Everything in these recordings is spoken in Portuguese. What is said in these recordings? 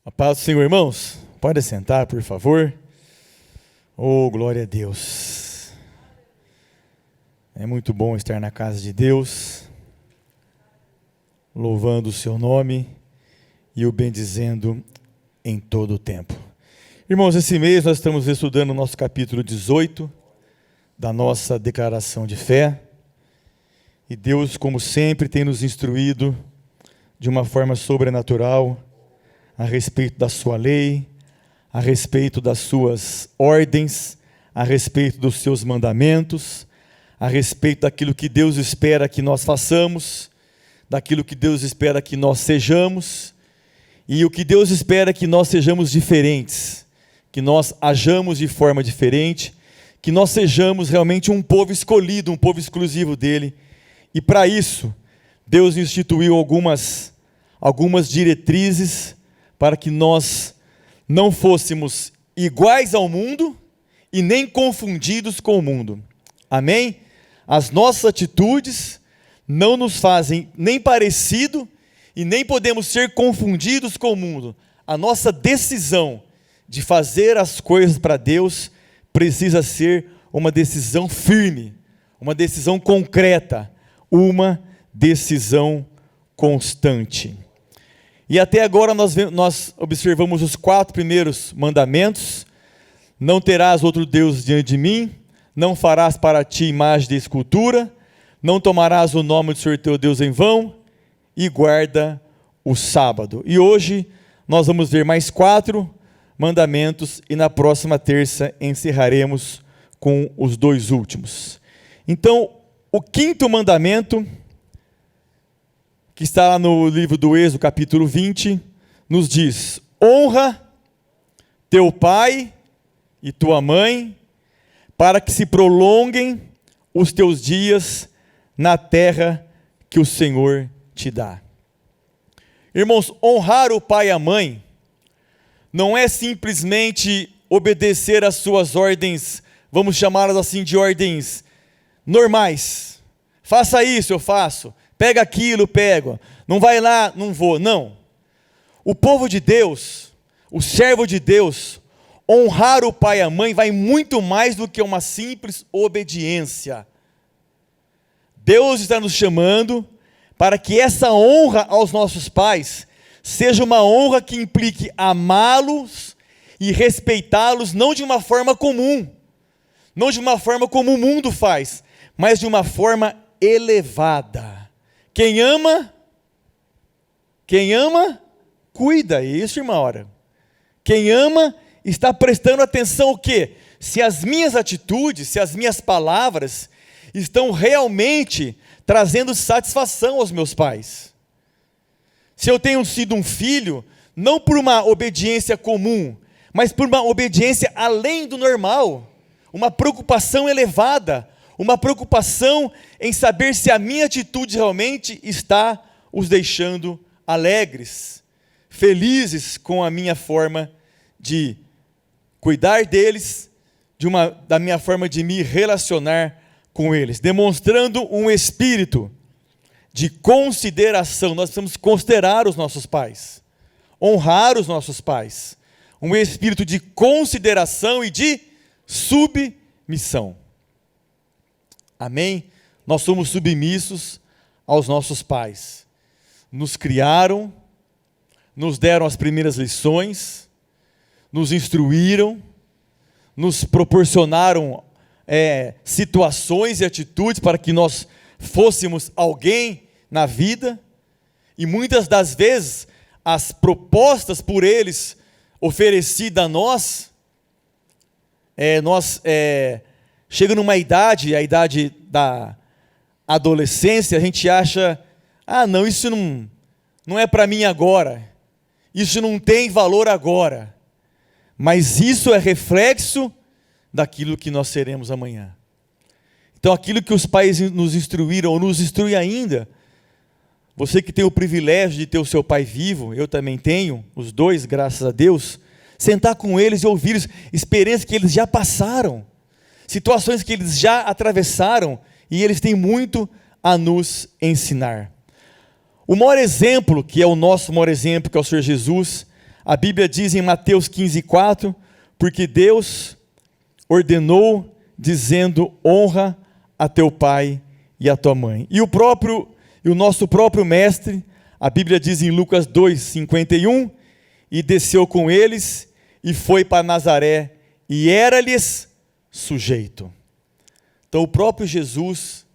A paz do Senhor, irmãos. Pode sentar, por favor. Oh, glória a Deus. É muito bom estar na casa de Deus, louvando o seu nome e o bendizendo em todo o tempo. Irmãos, esse mês nós estamos estudando o nosso capítulo 18 da nossa declaração de fé. E Deus, como sempre, tem nos instruído de uma forma sobrenatural a respeito da sua lei, a respeito das suas ordens, a respeito dos seus mandamentos, a respeito daquilo que Deus espera que nós façamos, daquilo que Deus espera que nós sejamos, e o que Deus espera que nós sejamos diferentes, que nós hajamos de forma diferente, que nós sejamos realmente um povo escolhido, um povo exclusivo dele. E para isso, Deus instituiu algumas diretrizes para que nós não fôssemos iguais ao mundo e nem confundidos com o mundo. Amém? As nossas atitudes não nos fazem nem parecido e nem podemos ser confundidos com o mundo. A nossa decisão de fazer as coisas para Deus precisa ser uma decisão firme, uma decisão concreta, uma decisão constante. E até agora nós observamos os 4 primeiros mandamentos. Não terás outro Deus diante de mim, não farás para ti imagem de escultura, não tomarás o nome do Senhor teu Deus em vão, e guarda o sábado. E hoje nós vamos ver mais 4 mandamentos, e na próxima terça encerraremos com os 2 últimos. Então, o 5º mandamento, que está lá no livro do Êxodo, capítulo 20, nos diz: honra teu pai e tua mãe, para que se prolonguem os teus dias na terra que o Senhor te dá. Irmãos, honrar o pai e a mãe não é simplesmente obedecer às suas ordens, vamos chamá-las assim de ordens normais. Faça isso, eu faço. Pega aquilo, pego. Não vai lá, não vou. Não. O povo de Deus, o servo de Deus, honrar o pai e a mãe vai muito mais do que uma simples obediência. Deus está nos chamando para que essa honra aos nossos pais seja uma honra que implique amá-los e respeitá-los, não de uma forma comum, não de uma forma como o mundo faz, mas de uma forma elevada. Quem ama, cuida. É isso, irmã Aura. Quem ama está prestando atenção o quê? Se as minhas atitudes, se as minhas palavras estão realmente trazendo satisfação aos meus pais. Se eu tenho sido um filho, não por uma obediência comum, mas por uma obediência além do normal, uma preocupação elevada, uma preocupação em saber se a minha atitude realmente está os deixando alegres, felizes com a minha forma de cuidar deles, da minha forma de me relacionar com eles, demonstrando um espírito de consideração. Nós precisamos considerar os nossos pais, honrar os nossos pais, um espírito de consideração e de submissão. Amém? Nós somos submissos aos nossos pais. Nos criaram, nos deram as primeiras lições, nos instruíram, nos proporcionaram situações e atitudes para que nós fôssemos alguém na vida, e muitas das vezes as propostas por eles oferecidas a nós, chega numa idade, a idade da adolescência, a gente acha, não, isso não é para mim agora, isso não tem valor agora, mas isso é reflexo daquilo que nós seremos amanhã. Então aquilo que os pais nos instruíram, ou nos instrui ainda, você que tem o privilégio de ter o seu pai vivo, eu também tenho, os 2, graças a Deus, sentar com eles e ouvir experiências que eles já passaram, situações que eles já atravessaram, e eles têm muito a nos ensinar. O maior exemplo, que é o nosso maior exemplo, que é o Senhor Jesus, A Bíblia diz em Mateus 15:4, porque Deus ordenou, dizendo: honra a teu pai e a tua mãe. E o nosso próprio mestre, a Bíblia diz em Lucas 2:51, e desceu com eles, e foi para Nazaré, e era-lhes sujeito. Então o próprio Jesus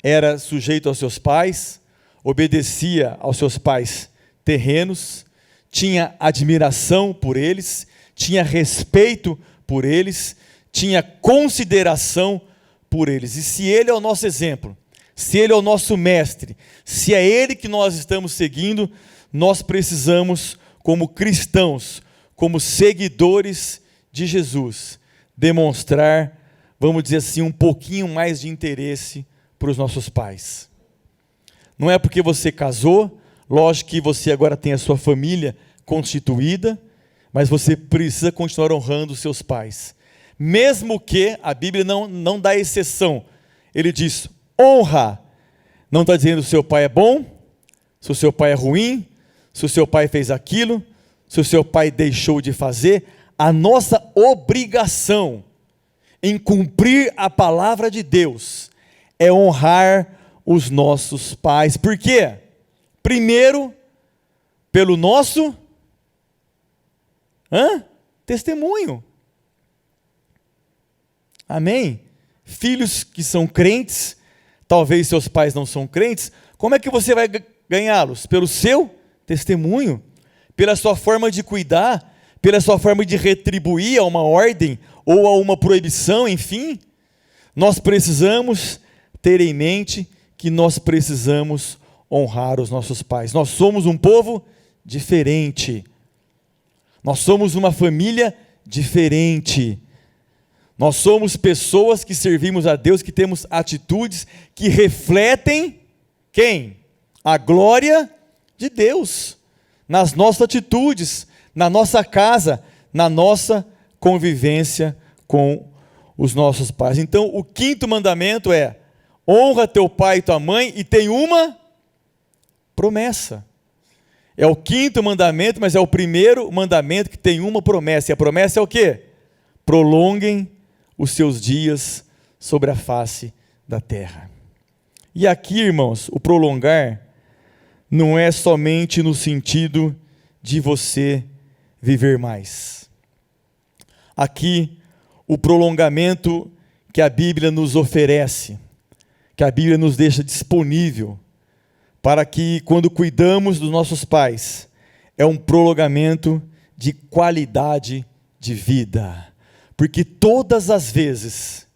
era sujeito aos seus pais, obedecia aos seus pais terrenos, tinha admiração por eles, tinha respeito por eles, tinha consideração por eles. E se ele é o nosso exemplo, se ele é o nosso mestre, se é ele que nós estamos seguindo, nós precisamos, como cristãos, como seguidores de Jesus, demonstrar, vamos dizer assim, um pouquinho mais de interesse para os nossos pais. Não é porque você casou, lógico que você agora tem a sua família constituída, mas você precisa continuar honrando os seus pais. Mesmo que a Bíblia não dá exceção, ele diz: honra. Não está dizendo se o seu pai é bom, se o seu pai é ruim, se o seu pai fez aquilo, se o seu pai deixou de fazer. A nossa obrigação em cumprir a palavra de Deus é honrar os nossos pais. Por quê? Primeiro, pelo nosso testemunho. Amém? Filhos que são crentes, talvez seus pais não são crentes, como é que você vai ganhá-los? Pelo seu testemunho, pela sua forma de cuidar, pela sua forma de retribuir a uma ordem ou a uma proibição, enfim. Nós precisamos ter em mente que nós precisamos honrar os nossos pais. Nós somos um povo diferente. Nós somos uma família diferente. Nós somos pessoas que servimos a Deus, que temos atitudes que refletem quem? A glória de Deus. Nas nossas atitudes, na nossa casa, na nossa convivência com os nossos pais. Então, o quinto mandamento é: honra teu pai e tua mãe, e tem uma promessa. É o quinto mandamento, mas é o primeiro mandamento que tem uma promessa. E a promessa é o quê? Prolonguem os seus dias sobre a face da terra. E aqui, irmãos, o prolongar não é somente no sentido de você viver mais. Aqui, o prolongamento que a Bíblia nos oferece, que a Bíblia nos deixa disponível, para que, quando cuidamos dos nossos pais, é um prolongamento de qualidade de vida. Porque todas as vezes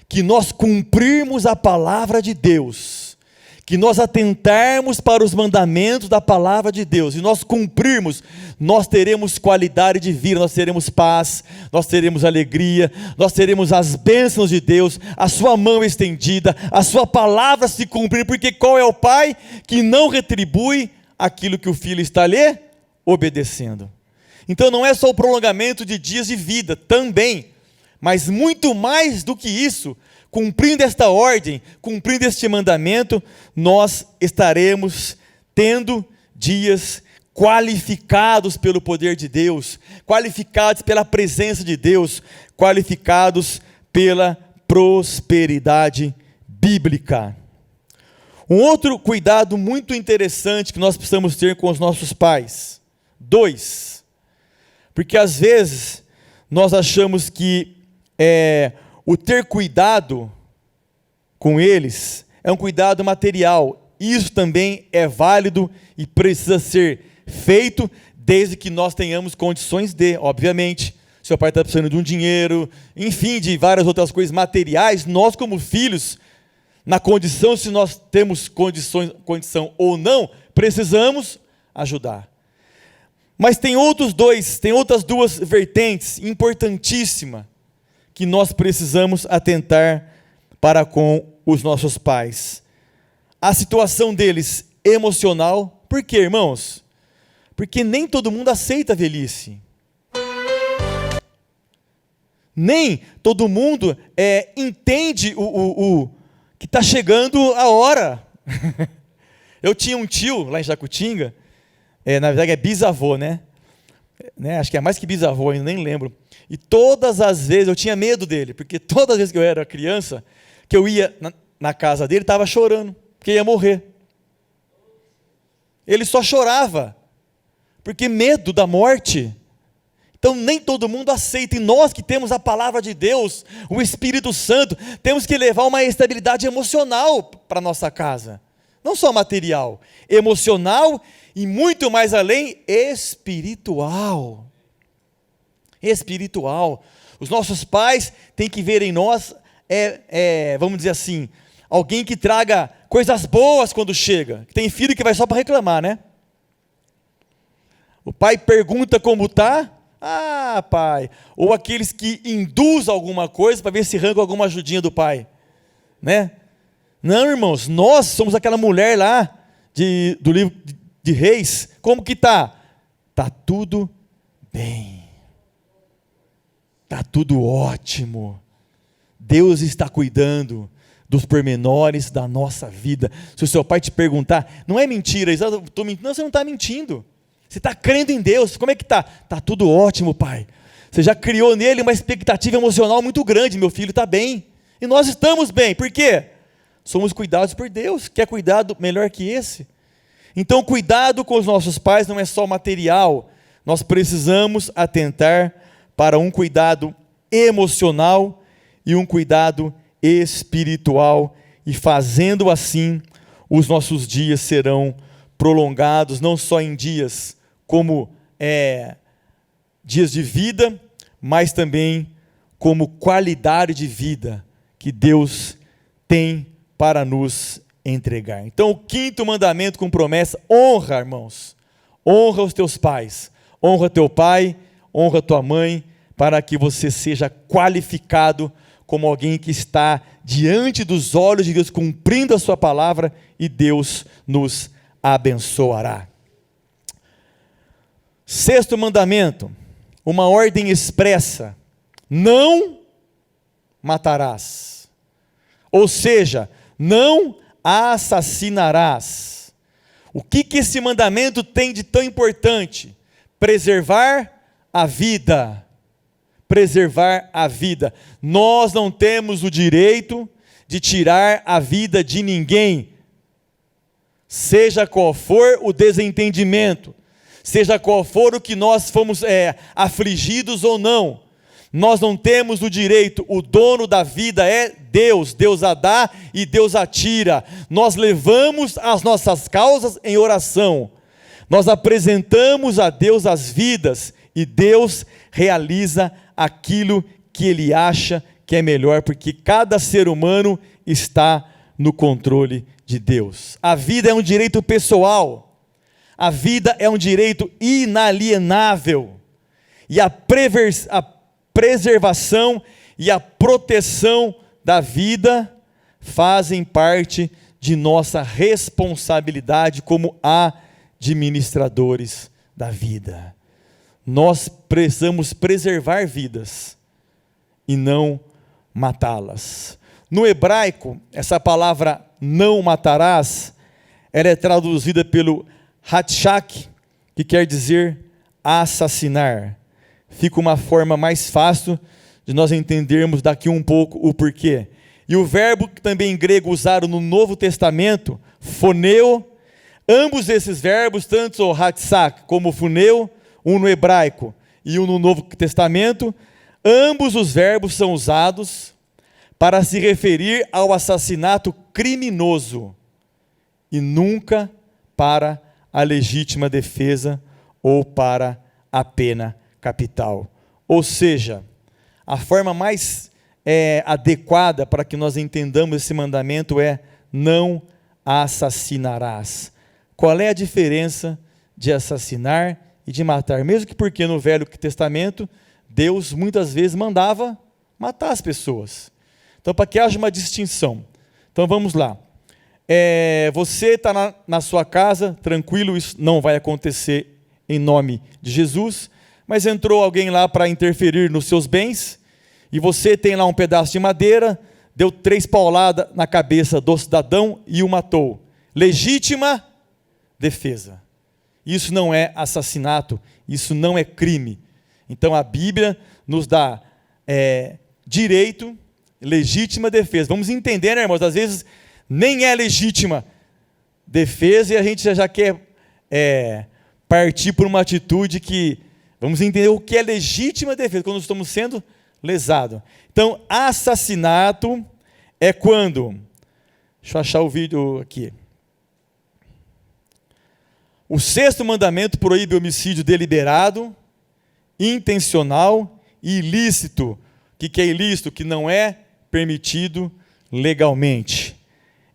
que nós cumprirmos a palavra de Deus, que nós atentarmos para os mandamentos da palavra de Deus, e nós cumprirmos, nós teremos qualidade de vida, nós teremos paz, nós teremos alegria, nós teremos as bênçãos de Deus, a sua mão estendida, a sua palavra se cumprir, porque qual é o pai que não retribui aquilo que o filho está lhe obedecendo? Então não é só o prolongamento de dias de vida, também, mas muito mais do que isso, cumprindo esta ordem, cumprindo este mandamento, nós estaremos tendo dias qualificados pelo poder de Deus, qualificados pela presença de Deus, qualificados pela prosperidade bíblica. Um outro cuidado muito interessante que nós precisamos ter com os nossos pais. 2. Porque às vezes nós achamos que o ter cuidado com eles é um cuidado material. Isso também é válido e precisa ser feito desde que nós tenhamos condições de, obviamente. Seu pai está precisando de um dinheiro, enfim, de várias outras coisas materiais. Nós, como filhos, na condição, se nós temos condição ou não, precisamos ajudar. Mas tem outras duas vertentes importantíssimas que nós precisamos atentar para com os nossos pais. A situação deles emocional. Por quê, irmãos? Porque nem todo mundo aceita a velhice. Nem todo mundo entende que está chegando a hora. Eu tinha um tio lá em Jacutinga, Na verdade é bisavô, né? Acho que é mais que bisavô, ainda nem lembro. E todas as vezes eu tinha medo dele, porque todas as vezes que eu era criança, que eu ia na casa dele, estava chorando, porque ia morrer. Ele só chorava, porque medo da morte. Então nem todo mundo aceita, e nós que temos a palavra de Deus, o Espírito Santo, temos que levar uma estabilidade emocional para a nossa casa. Não só material, emocional e muito mais além, espiritual. Espiritual. Os nossos pais têm que ver em nós, vamos dizer assim, alguém que traga coisas boas quando chega. Tem filho que vai só para reclamar, né? O pai pergunta como está, pai. Ou aqueles que induzem alguma coisa para ver se arranca alguma ajudinha do pai, né? Não, irmãos, nós somos aquela mulher lá do livro de Reis. Como que está? Está tudo bem. Está tudo ótimo. Deus está cuidando dos pormenores da nossa vida. Se o seu pai te perguntar, não é mentira, não, você não está mentindo. Você está crendo em Deus. Como é que está? Está tudo ótimo, pai. Você já criou nele uma expectativa emocional muito grande. Meu filho está bem. E nós estamos bem. Por quê? Somos cuidados por Deus. Quer cuidado melhor que esse? Então, cuidado com os nossos pais não é só material. Nós precisamos atentar para um cuidado emocional e um cuidado espiritual. E fazendo assim, os nossos dias serão prolongados, não só em dias como dias de vida, mas também como qualidade de vida que Deus tem para nos entregar. Então, o quinto mandamento com promessa: honra, irmãos, honra os teus pais, honra teu pai, honra tua mãe, para que você seja qualificado como alguém que está diante dos olhos de Deus, cumprindo a sua palavra, e Deus nos abençoará. Sexto mandamento, uma ordem expressa: não matarás. Ou seja, não assassinarás. O que esse mandamento tem de tão importante? Preservar a vida. Preservar a vida. Nós não temos o direito de tirar a vida de ninguém, seja qual for o desentendimento, seja qual for o que nós fomos afligidos ou não. Nós não temos o direito. O dono da vida é Deus. Deus a dá e Deus a tira. Nós levamos as nossas causas em oração. Nós apresentamos a Deus as vidas e Deus realiza aquilo que Ele acha que é melhor, porque cada ser humano está no controle de Deus. A vida é um direito pessoal. A vida é um direito inalienável. E a preservação e a proteção da vida fazem parte de nossa responsabilidade como administradores da vida. Nós precisamos preservar vidas e não matá-las. No hebraico, essa palavra não matarás, ela é traduzida pelo hatshak, que quer dizer assassinar. Fica uma forma mais fácil de nós entendermos daqui um pouco o porquê. E o verbo que também em grego usado no Novo Testamento, phoneo, ambos esses verbos, tanto o hatshak como o phoneo, um no hebraico e um no Novo Testamento, ambos os verbos são usados para se referir ao assassinato criminoso e nunca para a legítima defesa ou para a pena capital. Ou seja, a forma mais adequada para que nós entendamos esse mandamento é: não assassinarás. Qual é a diferença de assassinar e de matar? Mesmo que porque no Velho Testamento Deus muitas vezes mandava matar as pessoas. Então, para que haja uma distinção. Então vamos lá. Você está na sua casa, tranquilo, isso não vai acontecer em nome de Jesus, mas entrou alguém lá para interferir nos seus bens, e você tem lá um pedaço de madeira, deu 3 pauladas na cabeça do cidadão e o matou. Legítima defesa. Isso não é assassinato, isso não é crime. Então a Bíblia nos dá direito, legítima defesa. Vamos entender, né, irmãos? Às vezes nem é legítima defesa e a gente já quer partir por uma atitude que... Vamos entender o que é legítima defesa, quando estamos sendo lesados. Então, assassinato é quando... Deixa eu achar o vídeo aqui. O 6º mandamento proíbe homicídio deliberado, intencional e ilícito. O que é ilícito? Que não é permitido legalmente.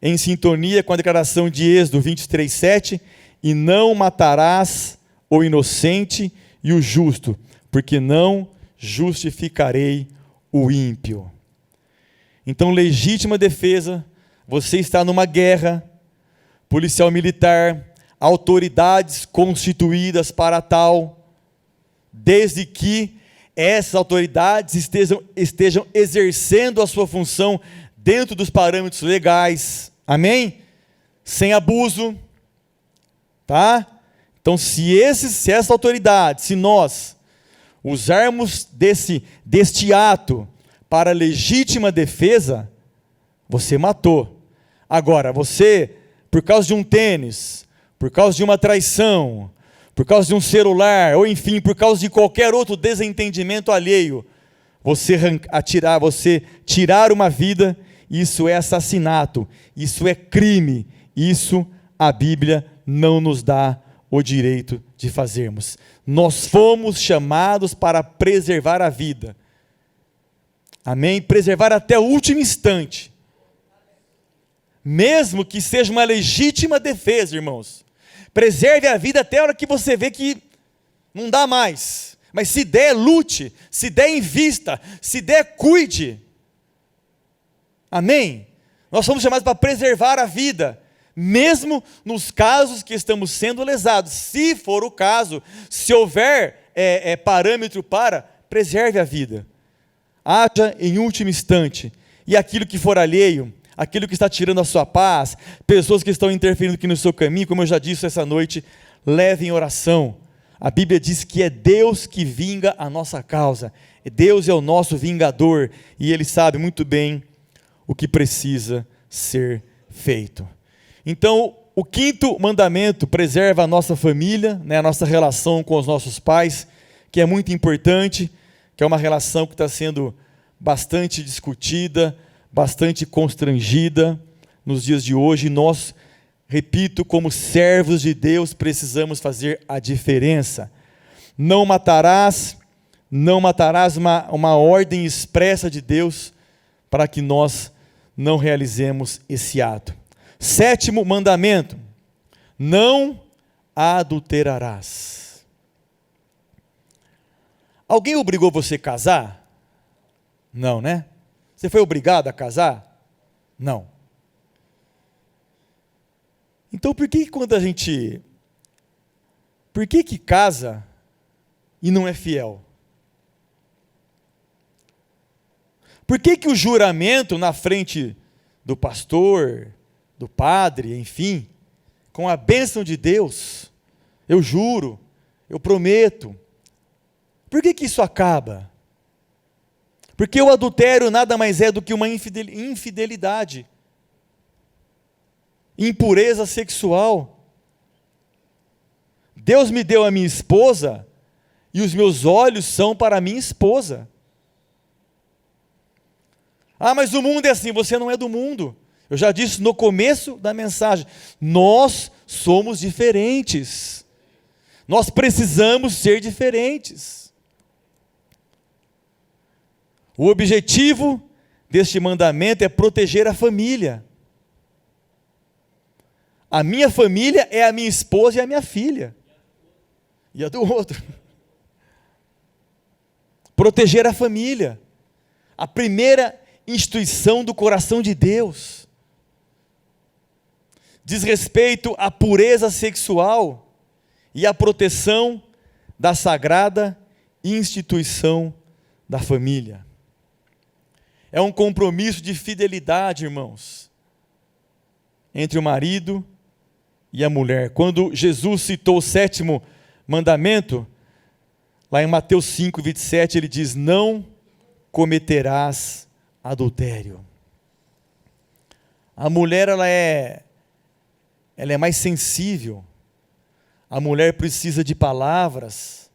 Em sintonia com a declaração de Êxodo 23:7, e não matarás o inocente e o justo, porque não justificarei o ímpio. Então, legítima defesa, você está numa guerra, policial militar, autoridades constituídas para tal, desde que essas autoridades estejam exercendo a sua função dentro dos parâmetros legais, amém? Sem abuso, tá? Então, se essa autoridade, se nós usarmos deste ato para legítima defesa, você matou. Agora, você, por causa de um tênis, por causa de uma traição, por causa de um celular, ou enfim, por causa de qualquer outro desentendimento alheio, você tirar uma vida, isso é assassinato, isso é crime, isso a Bíblia não nos dá o direito de fazermos. Nós fomos chamados para preservar a vida. Amém? Preservar até o último instante. Mesmo que seja uma legítima defesa, irmãos. Preserve a vida até a hora que você vê que não dá mais. Mas se der, lute. Se der, invista. Se der, cuide. Amém? Nós somos chamados para preservar a vida. Mesmo nos casos que estamos sendo lesados. Se for o caso, se houver parâmetro para, preserve a vida. Haja em último instante. E aquilo que for alheio, aquilo que está tirando a sua paz, pessoas que estão interferindo aqui no seu caminho, como eu já disse essa noite, leve em oração. A Bíblia diz que é Deus que vinga a nossa causa. Deus é o nosso vingador e Ele sabe muito bem o que precisa ser feito. Então, o 5º mandamento preserva a nossa família, a nossa relação com os nossos pais, que é muito importante, que é uma relação que está sendo bastante discutida, bastante constrangida nos dias de hoje. Nós, repito, como servos de Deus, precisamos fazer a diferença. Não matarás uma ordem expressa de Deus para que nós não realizemos esse ato. 7º mandamento, não adulterarás. Alguém obrigou você a casar? Não, né? Você foi obrigado a casar? Não. Então por que casa e não é fiel? Por que o juramento na frente do pastor, do padre, enfim, com a bênção de Deus, eu juro, eu prometo, por que isso acaba? Porque o adultério nada mais é do que uma infidelidade, impureza sexual. Deus me deu a minha esposa e os meus olhos são para a minha esposa. Ah, mas o mundo é assim. Você não é do mundo. Eu já disse no começo da mensagem, nós somos diferentes. Nós precisamos ser diferentes. O objetivo deste mandamento é proteger a família. A minha família é a minha esposa e a minha filha. E a do outro. Proteger a família. A primeira instituição do coração de Deus. Diz respeito à pureza sexual e à proteção da sagrada instituição da família. É um compromisso de fidelidade, irmãos, entre o marido e a mulher. Quando Jesus citou o 7º mandamento, lá em Mateus 5, 27, ele diz: não cometerás adultério. A mulher, ela é mais sensível. A mulher precisa de palavras.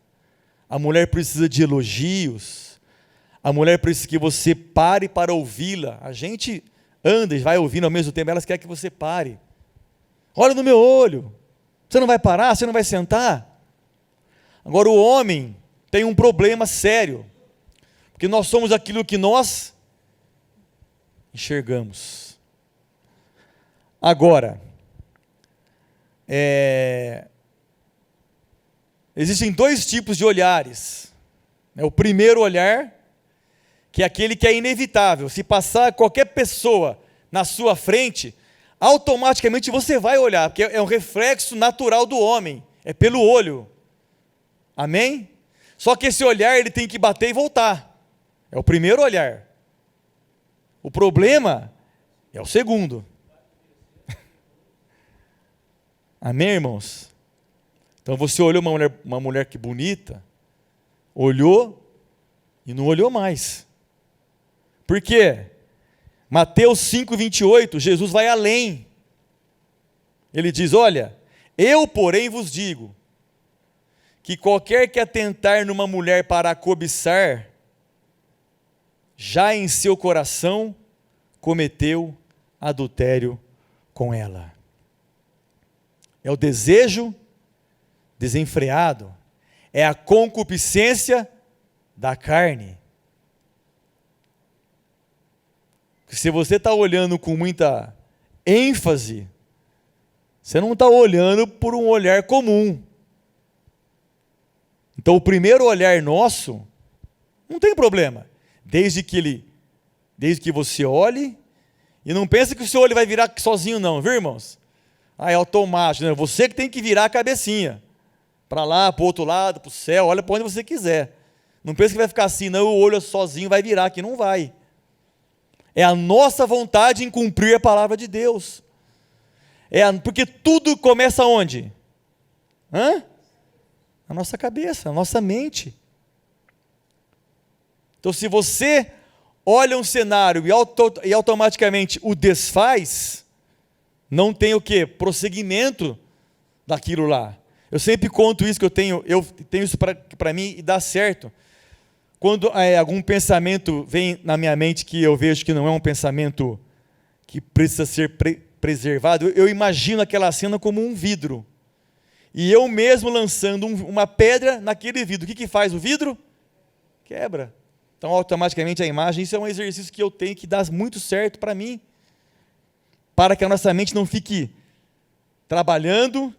A mulher precisa de elogios. A mulher precisa que você pare para ouvi-la. A gente anda e vai ouvindo ao mesmo tempo, elas querem que você pare. Olha no meu olho. Você não vai parar? Você não vai sentar? Agora o homem tem um problema sério, porque nós somos aquilo que nós enxergamos. Agora, existem 2 tipos de olhares. O primeiro olhar, que é aquele que é inevitável. Se passar qualquer pessoa na sua frente, automaticamente você vai olhar, porque é um reflexo natural do homem, é pelo olho. Amém? Só que esse olhar ele tem que bater e voltar. É o primeiro olhar. O problema é o segundo. Amém, irmãos? Então você olhou uma mulher que bonita, olhou e não olhou mais. Por quê? Mateus 5, 28, Jesus vai além. Ele diz: olha, eu porém vos digo, que qualquer que atentar numa mulher para a cobiçar, já em seu coração cometeu adultério com ela. É o desejo desenfreado, é a concupiscência da carne. Se você está olhando com muita ênfase, você não está olhando por um olhar comum. Então o primeiro olhar nosso, não tem problema, desde que você olhe, e não pense que o seu olho vai virar sozinho não, viu, irmãos? É automático, né? Você que tem que virar a cabecinha, para lá, para o outro lado, para o céu, olha para onde você quiser. Não pense que vai ficar assim, não, o olho sozinho vai virar, que não vai. É a nossa vontade em cumprir a palavra de Deus. Porque tudo começa onde? Na nossa cabeça, na nossa mente. Então se você olha um cenário e automaticamente o desfaz, não tem o quê? Prosseguimento daquilo lá. Eu sempre conto isso, que eu tenho isso para mim e dá certo. Quando algum pensamento vem na minha mente que eu vejo que não é um pensamento que precisa ser preservado, eu imagino aquela cena como um vidro. E eu mesmo lançando uma pedra naquele vidro. O que faz o vidro? Quebra. Então, automaticamente a imagem, isso é um exercício que eu tenho que dar muito certo para mim, para que a nossa mente não fique trabalhando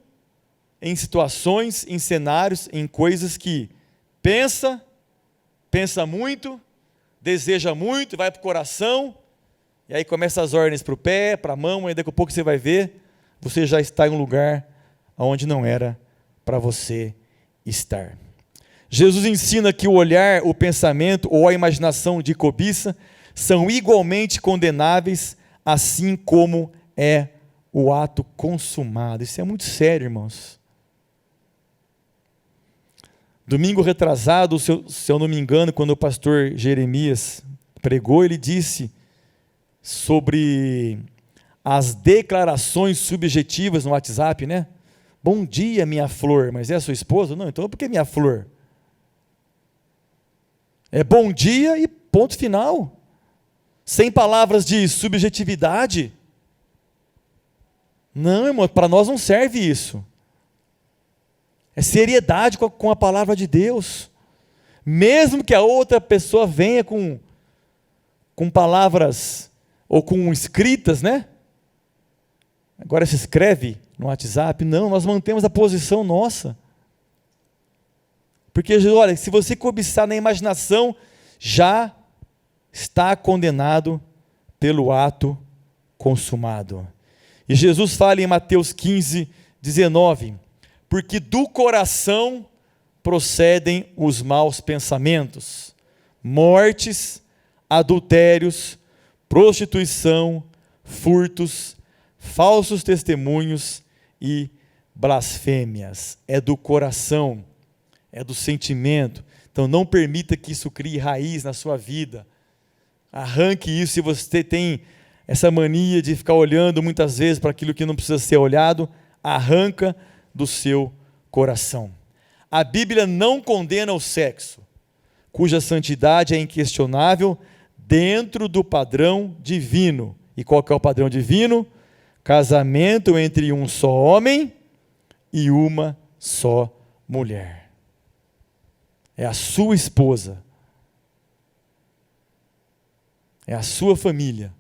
em situações, em cenários, em coisas que pensa muito, deseja muito, vai para o coração, e aí começa as ordens para o pé, para a mão, e daqui a pouco você vai ver, você já está em um lugar onde não era para você estar. Jesus ensina que o olhar, o pensamento ou a imaginação de cobiça são igualmente condenáveis, assim como é o ato consumado. Isso é muito sério, irmãos. Domingo retrasado, se eu não me engano, quando o pastor Jeremias pregou, ele disse sobre as declarações subjetivas no WhatsApp, né? Bom dia, minha flor. Mas é a sua esposa? Não, então por que minha flor? É bom dia e ponto final. Sem palavras de subjetividade. Não, irmão, para nós não serve isso. É seriedade com a palavra de Deus. Mesmo que a outra pessoa venha com palavras ou com escritas, né? Agora se escreve no WhatsApp. Não, nós mantemos a posição nossa. Porque, olha, se você cobiçar na imaginação, já está condenado pelo ato consumado. E Jesus fala em Mateus 15, 19, porque do coração procedem os maus pensamentos, mortes, adultérios, prostituição, furtos, falsos testemunhos e blasfêmias, é do coração, é do sentimento. Então não permita que isso crie raiz na sua vida. Arranque isso. Se você tem essa mania de ficar olhando muitas vezes para aquilo que não precisa ser olhado, arranca do seu coração. A Bíblia não condena o sexo, cuja santidade é inquestionável dentro do padrão divino. E qual que é o padrão divino? Casamento entre um só homem e uma só mulher. É a sua esposa. É a sua família.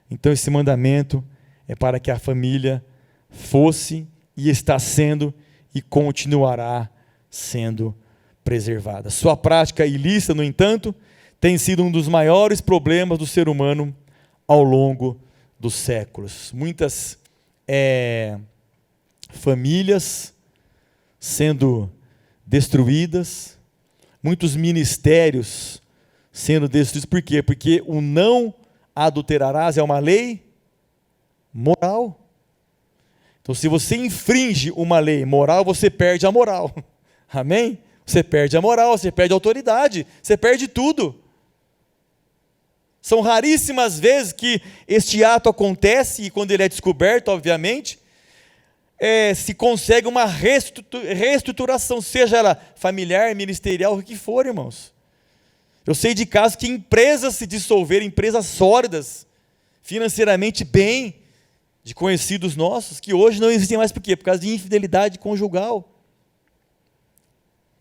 Então esse mandamento é para que a família fosse e está sendo e continuará sendo preservada. Sua prática ilícita, no entanto, tem sido um dos maiores problemas do ser humano ao longo dos séculos. Muitas famílias sendo destruídas, muitos ministérios sendo destruídos. Por quê? Porque o não adulterarás é uma lei moral. Então, se você infringe uma lei moral, você perde a moral. Amém? Você perde a moral, você perde a autoridade, você perde tudo. São raríssimas vezes que este ato acontece, e quando ele é descoberto, obviamente, se consegue uma reestruturação, seja ela familiar, ministerial, o que for, irmãos. Eu sei de casos que empresas se dissolveram, empresas sólidas, financeiramente bem, de conhecidos nossos, que hoje não existem mais. Por quê? Por causa de infidelidade conjugal.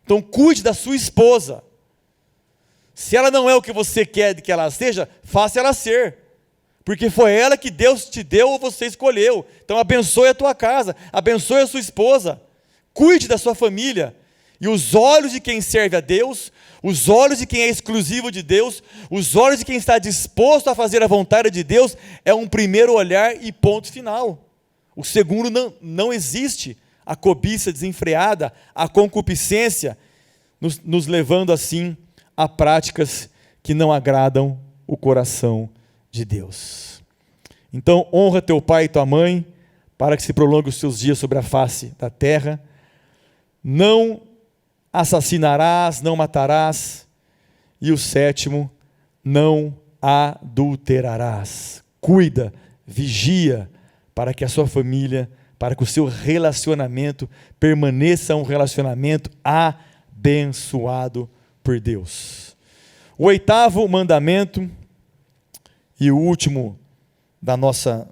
Então, cuide da sua esposa. Se ela não é o que você quer que ela seja, faça ela ser. Porque foi ela que Deus te deu ou você escolheu. Então, abençoe a tua casa, abençoe a sua esposa. Cuide da sua família. E os olhos de quem serve a Deus, os olhos de quem é exclusivo de Deus, os olhos de quem está disposto a fazer a vontade de Deus, é um primeiro olhar e ponto final. O segundo não existe. A cobiça desenfreada, a concupiscência, nos levando assim a práticas que não agradam o coração de Deus. Então, honra teu pai e tua mãe, para que se prolongue os seus dias sobre a face da terra. Não assassinarás, não matarás. E o sétimo, não adulterarás. Cuida, vigia, para que a sua família, para que o seu relacionamento permaneça um relacionamento abençoado por Deus. O oitavo mandamento e o último da nossa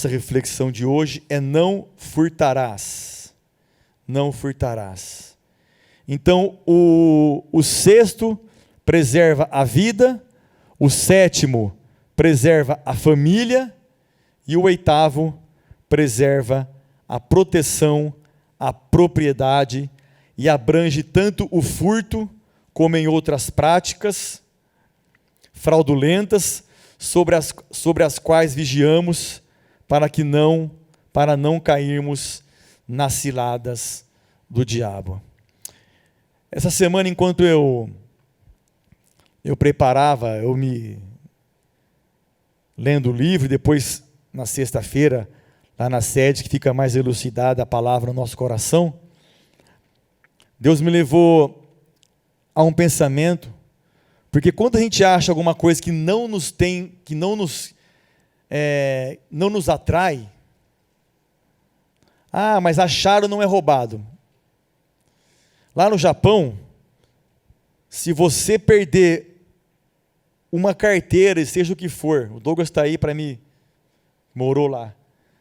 reflexão de hoje é não furtarás. Não furtarás. Então, o sexto preserva a vida, o sétimo preserva a família e o oitavo preserva a proteção, a propriedade e abrange tanto o furto como em outras práticas fraudulentas sobre as quais vigiamos para não cairmos nas ciladas do diabo. Essa semana, enquanto eu preparava, eu me lendo o livro, depois na sexta-feira, lá na sede, que fica mais elucidada a palavra no nosso coração, Deus me levou a um pensamento, porque quando a gente acha alguma coisa que não nos atrai, mas achado não é roubado. Lá no Japão, se você perder uma carteira, seja o que for, o Douglas está aí para mim, morou lá.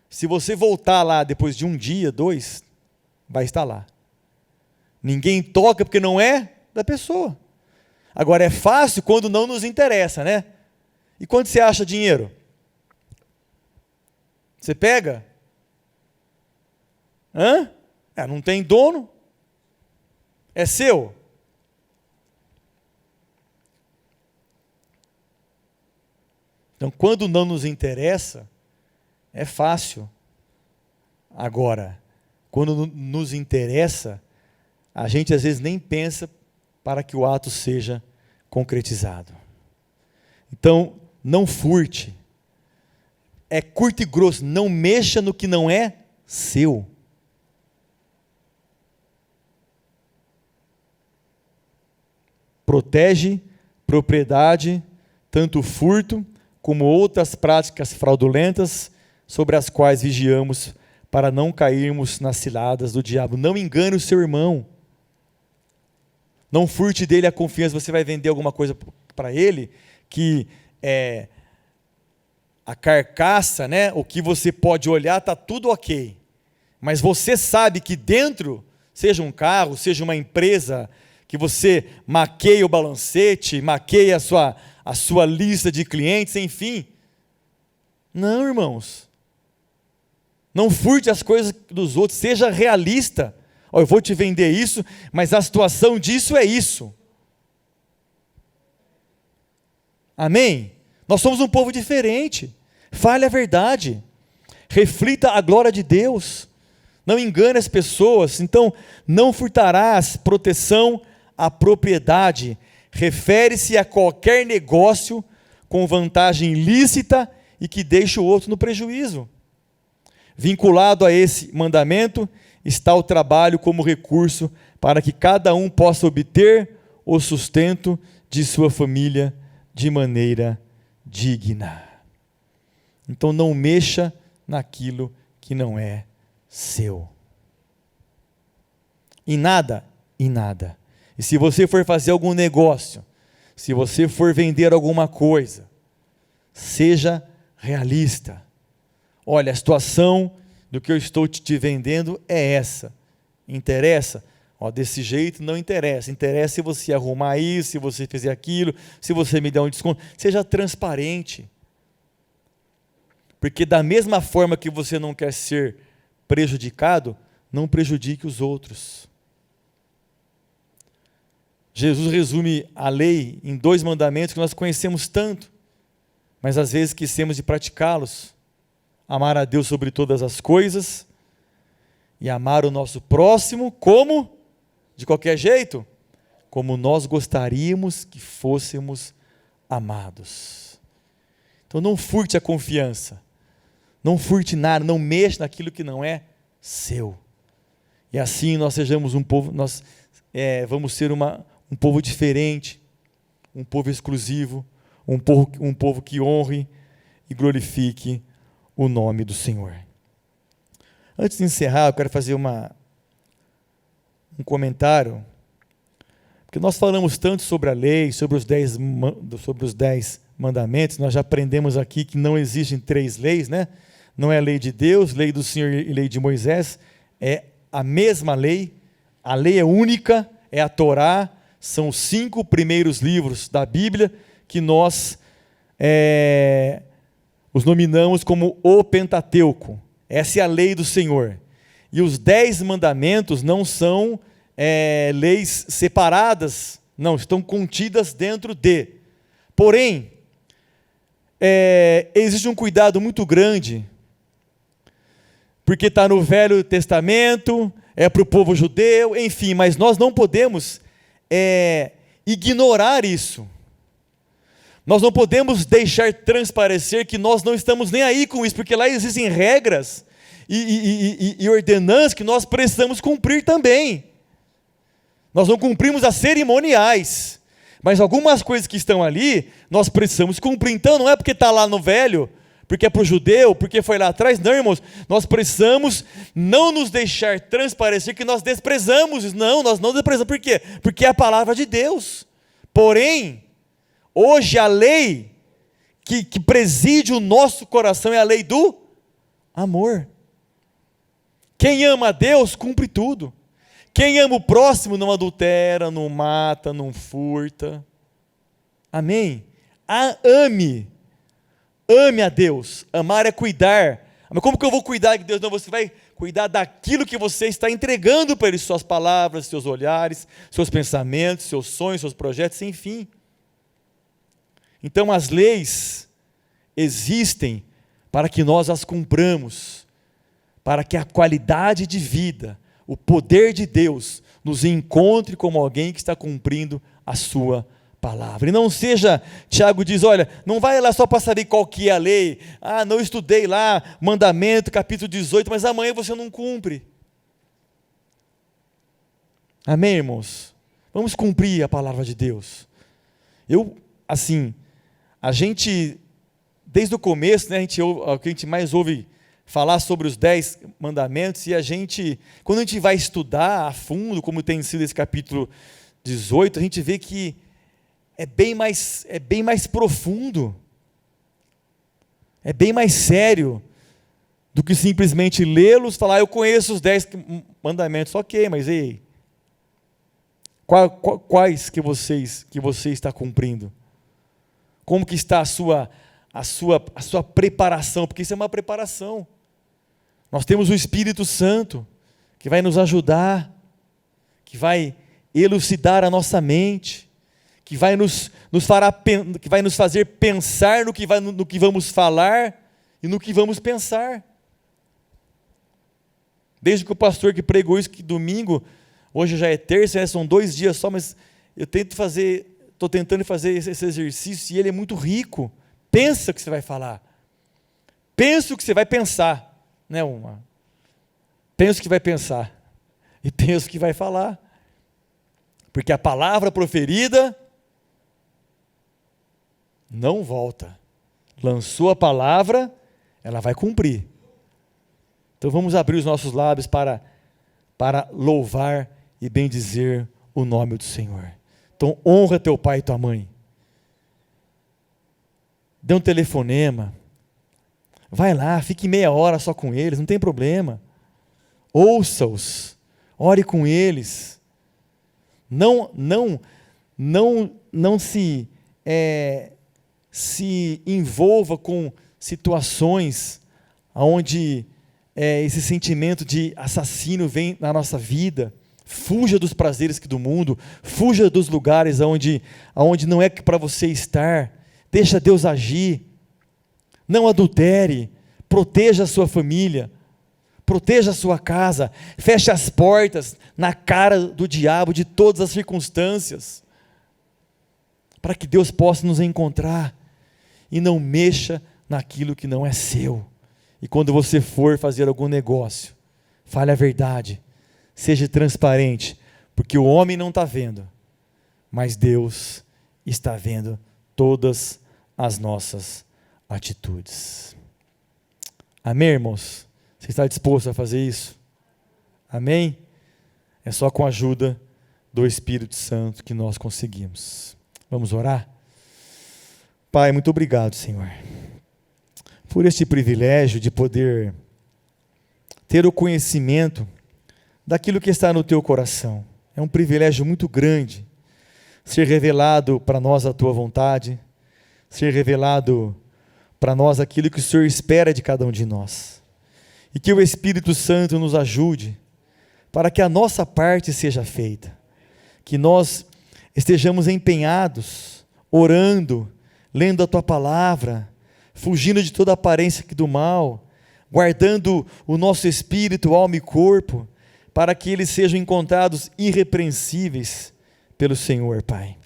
Se você voltar lá depois de um dia, 2, vai estar lá. Ninguém toca porque não é da pessoa. Agora é fácil quando não nos interessa, né? E quando você acha dinheiro? Você pega? Não tem dono? É seu? Então, quando não nos interessa, é fácil. Agora, quando nos interessa, a gente às vezes nem pensa para que o ato seja concretizado. Então, não furte. É curto e grosso, não mexa no que não é seu. Protege propriedade, tanto o furto como outras práticas fraudulentas, sobre as quais vigiamos para não cairmos nas ciladas do diabo. Não engane o seu irmão. Não furte dele a confiança. Você vai vender alguma coisa para ele que a carcaça, né, o que você pode olhar, está tudo ok. Mas você sabe que dentro, seja um carro, seja uma empresa, que você maqueia o balancete, maqueia a sua lista de clientes, enfim. Não, irmãos. Não furte as coisas dos outros, seja realista. Eu vou te vender isso, mas a situação disso é isso. Amém? Nós somos um povo diferente. Fale a verdade. Reflita a glória de Deus. Não engane as pessoas. Então, não furtarás. Proteção à propriedade. Refere-se a qualquer negócio com vantagem lícita e que deixe o outro no prejuízo. Vinculado a esse mandamento está o trabalho como recurso para que cada um possa obter o sustento de sua família de maneira digna. Então não mexa naquilo que não é seu. Em nada. E se você for fazer algum negócio, se você for vender alguma coisa, seja realista. Olha, a situação do que eu estou te vendendo é essa. Interessa? Desse jeito não interessa. Interessa se você arrumar isso, se você fizer aquilo, se você me der um desconto. Seja transparente. Porque da mesma forma que você não quer ser prejudicado, não prejudique os outros. Jesus resume a lei em 2 mandamentos que nós conhecemos tanto, mas às vezes esquecemos de praticá-los. Amar a Deus sobre todas as coisas e amar o nosso próximo como? De qualquer jeito? Como nós gostaríamos que fôssemos amados. Então não furte a confiança, não furte nada, não mexa naquilo que não é seu. E assim nós sejamos um povo, vamos ser um povo diferente, um povo exclusivo, um povo que honre e glorifique o nome do Senhor. Antes de encerrar, eu quero fazer um comentário, porque nós falamos tanto sobre a lei, sobre os 10 mandamentos, nós já aprendemos aqui que não existem 3 leis, né? Não é a lei de Deus, lei do Senhor e lei de Moisés, é a mesma lei, a lei é única, é a Torá, são os 5 primeiros livros da Bíblia que nós os nominamos como o Pentateuco. Essa é a lei do Senhor. E os 10 mandamentos não são leis separadas, não, estão contidas dentro de. Porém, existe um cuidado muito grande, porque está no Velho Testamento, é para o povo judeu, enfim, mas nós não podemos ignorar isso. Nós não podemos deixar transparecer que nós não estamos nem aí com isso, porque lá existem regras e ordenanças que nós precisamos cumprir também. Nós não cumprimos as cerimoniais, mas algumas coisas que estão ali, nós precisamos cumprir. Então não é porque está lá no Velho, porque é para o judeu, porque foi lá atrás. Não, irmãos, nós precisamos não nos deixar transparecer que nós desprezamos isso. Não, nós não desprezamos. Por quê? Porque é a palavra de Deus. Porém, hoje a lei que preside o nosso coração é a lei do amor. Quem ama a Deus cumpre tudo. Quem ama o próximo não adultera, não mata, não furta. Amém? Ame a Deus. Amar é cuidar. Mas como que eu vou cuidar de Deus? Não, você vai cuidar daquilo que você está entregando para Ele, suas palavras, seus olhares, seus pensamentos, seus sonhos, seus projetos, enfim. Então as leis existem para que nós as cumpramos, para que a qualidade de vida, o poder de Deus nos encontre como alguém que está cumprindo a sua palavra. E não seja, Tiago diz, olha, não vai lá só para saber qual que é a lei. Ah, não estudei lá, mandamento, capítulo 18, mas amanhã você não cumpre. Amém, irmãos? Vamos cumprir a palavra de Deus. A gente, desde o começo, né, o que a gente mais ouve falar sobre os 10 mandamentos, e quando a gente vai estudar a fundo, como tem sido esse capítulo 18, a gente vê que é bem mais profundo, é bem mais sério, do que simplesmente lê-los, falar, eu conheço os 10 mandamentos, ok, mas e aí? Quais que você está cumprindo? Como que está a sua preparação? Porque isso é uma preparação. Nós temos o Espírito Santo, que vai nos ajudar, que vai elucidar a nossa mente, que vai nos fazer pensar no que vamos falar e no que vamos pensar. Desde que o pastor que pregou isso, que domingo, hoje já é terça, né, são 2 dias só, mas eu estou tentando fazer esse exercício, e ele é muito rico. Pensa o que você vai falar. Pensa o que você vai pensar. Pensa o que vai pensar. E pensa o que vai falar. Porque a palavra proferida não volta. Lançou a palavra, ela vai cumprir. Então vamos abrir os nossos lábios para louvar e bendizer o nome do Senhor. Então honra teu pai e tua mãe. Dê um telefonema. Vai lá, fique meia hora só com eles, não tem problema. Ouça-os, ore com eles. Não se envolva com situações onde esse sentimento de assassino vem na nossa vida. Fuja dos prazeres do mundo, fuja dos lugares onde não é para você estar. Deixa Deus agir. Não adultere, proteja a sua família, proteja a sua casa, feche as portas na cara do diabo de todas as circunstâncias, para que Deus possa nos encontrar, e não mexa naquilo que não é seu. E quando você for fazer algum negócio, fale a verdade, seja transparente, porque o homem não está vendo, mas Deus está vendo todas as nossas atitudes. Amém, irmãos? Você está disposto a fazer isso? Amém? É só com a ajuda do Espírito Santo que nós conseguimos. Vamos orar? Pai, muito obrigado, Senhor, por este privilégio de poder ter o conhecimento daquilo que está no teu coração. É um privilégio muito grande ser revelado para nós a tua vontade, ser revelado para nós aquilo que o Senhor espera de cada um de nós. E que o Espírito Santo nos ajude para que a nossa parte seja feita, que nós estejamos empenhados, orando, lendo a tua palavra, fugindo de toda aparência do mal, guardando o nosso espírito, alma e corpo, para que eles sejam encontrados irrepreensíveis pelo Senhor, Pai.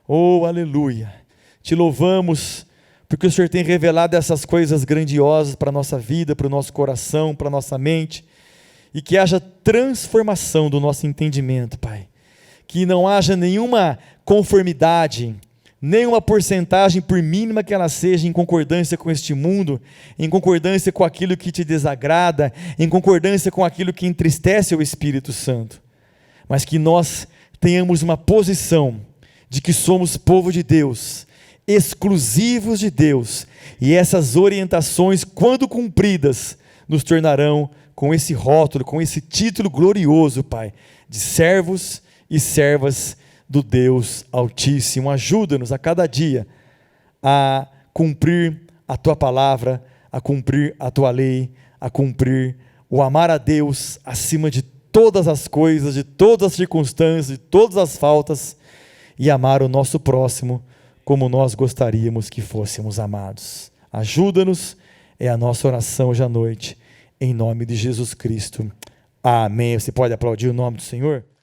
Oh, aleluia! Te louvamos, porque o Senhor tem revelado essas coisas grandiosas para a nossa vida, para o nosso coração, para a nossa mente, e que haja transformação do nosso entendimento, Pai. Que não haja nenhuma conformidade, nenhuma porcentagem, por mínima que ela seja, em concordância com este mundo, em concordância com aquilo que te desagrada, em concordância com aquilo que entristece o Espírito Santo, mas que nós tenhamos uma posição de que somos povo de Deus, exclusivos de Deus, e essas orientações, quando cumpridas, nos tornarão com esse rótulo, com esse título glorioso, Pai, de servos e servas do Deus Altíssimo. Ajuda-nos a cada dia a cumprir a tua palavra, a cumprir a tua lei, a cumprir o amar a Deus acima de todas as coisas, de todas as circunstâncias, de todas as faltas, e amar o nosso próximo como nós gostaríamos que fôssemos amados. Ajuda-nos, é a nossa oração hoje à noite, em nome de Jesus Cristo. Amém. Você pode aplaudir o nome do Senhor?